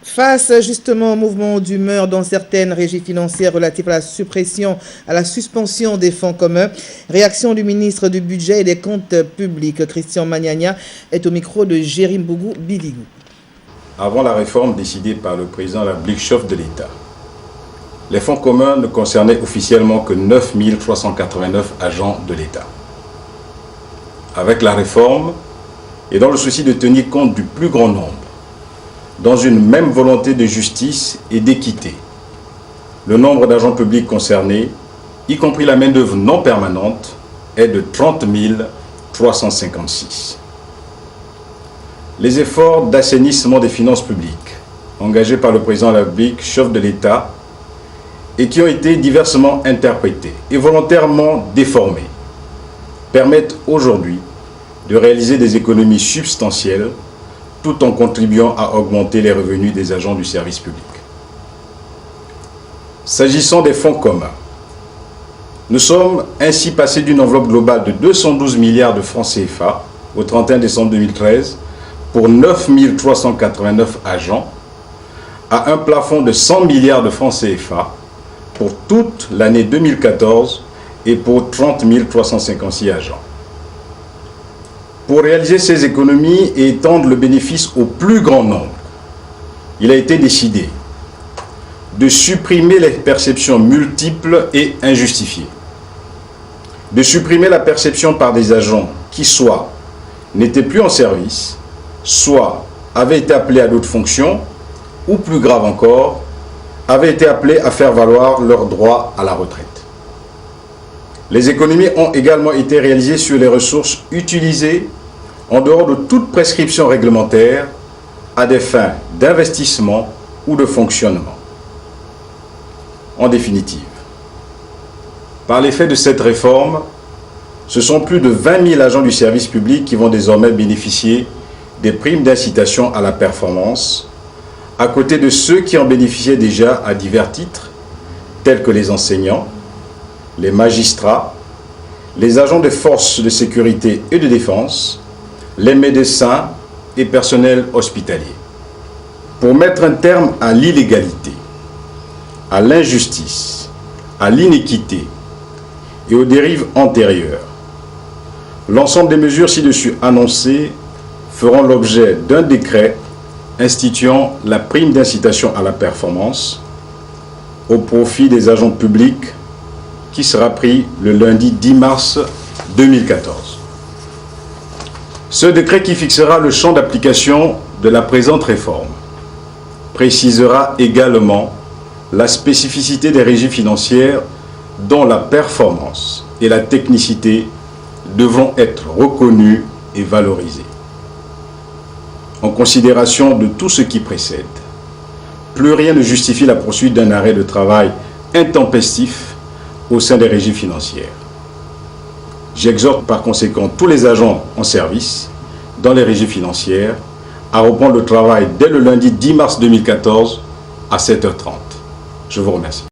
Face justement au mouvement d'humeur dans certaines régies financières relatives à la suspension des fonds communs, réaction du ministre du Budget et des Comptes publics, Christian Magnagna, est au micro de Jérim Bougou Biligou. Avant la réforme décidée par le président de la République, chef de l'État, les fonds communs ne concernaient officiellement que 9 389 agents de l'État. Avec la réforme, et dans le souci de tenir compte du plus grand nombre, dans une même volonté de justice et d'équité, le nombre d'agents publics concernés, y compris la main-d'œuvre non permanente, est de 30 356. Les efforts d'assainissement des finances publiques, engagés par le président de la République, chef de l'État, et qui ont été diversement interprétés et volontairement déformés, permettent aujourd'hui de réaliser des économies substantielles tout en contribuant à augmenter les revenus des agents du service public. S'agissant des fonds communs, nous sommes ainsi passés d'une enveloppe globale de 212 milliards de francs CFA au 31 décembre 2013 pour 9 389 agents à un plafond de 100 milliards de francs CFA pour toute l'année 2014 et pour 30 356 agents. Pour réaliser ces économies et étendre le bénéfice au plus grand nombre, il a été décidé de supprimer les perceptions multiples et injustifiées, de supprimer la perception par des agents qui soit n'étaient plus en service, soit avaient été appelés à d'autres fonctions, ou plus grave encore, avaient été appelés à faire valoir leur droit à la retraite. Les économies ont également été réalisées sur les ressources utilisées en dehors de toute prescription réglementaire à des fins d'investissement ou de fonctionnement. En définitive, par l'effet de cette réforme, ce sont plus de 20 000 agents du service public qui vont désormais bénéficier des primes d'incitation à la performance, à côté de ceux qui en bénéficiaient déjà à divers titres, tels que les enseignants, les magistrats, les agents des forces de sécurité et de défense, les médecins et personnels hospitaliers. Pour mettre un terme à l'illégalité, à l'injustice, à l'inéquité et aux dérives antérieures, l'ensemble des mesures ci-dessus annoncées feront l'objet d'un décret instituant la prime d'incitation à la performance au profit des agents publics qui sera pris le lundi 10 mars 2014. Ce décret qui fixera le champ d'application de la présente réforme précisera également la spécificité des régies financières dont la performance et la technicité devront être reconnues et valorisées. En considération de tout ce qui précède, plus rien ne justifie la poursuite d'un arrêt de travail intempestif au sein des régies financières. J'exhorte par conséquent tous les agents en service dans les régies financières à reprendre le travail dès le lundi 10 mars 2014 à 7h30. Je vous remercie.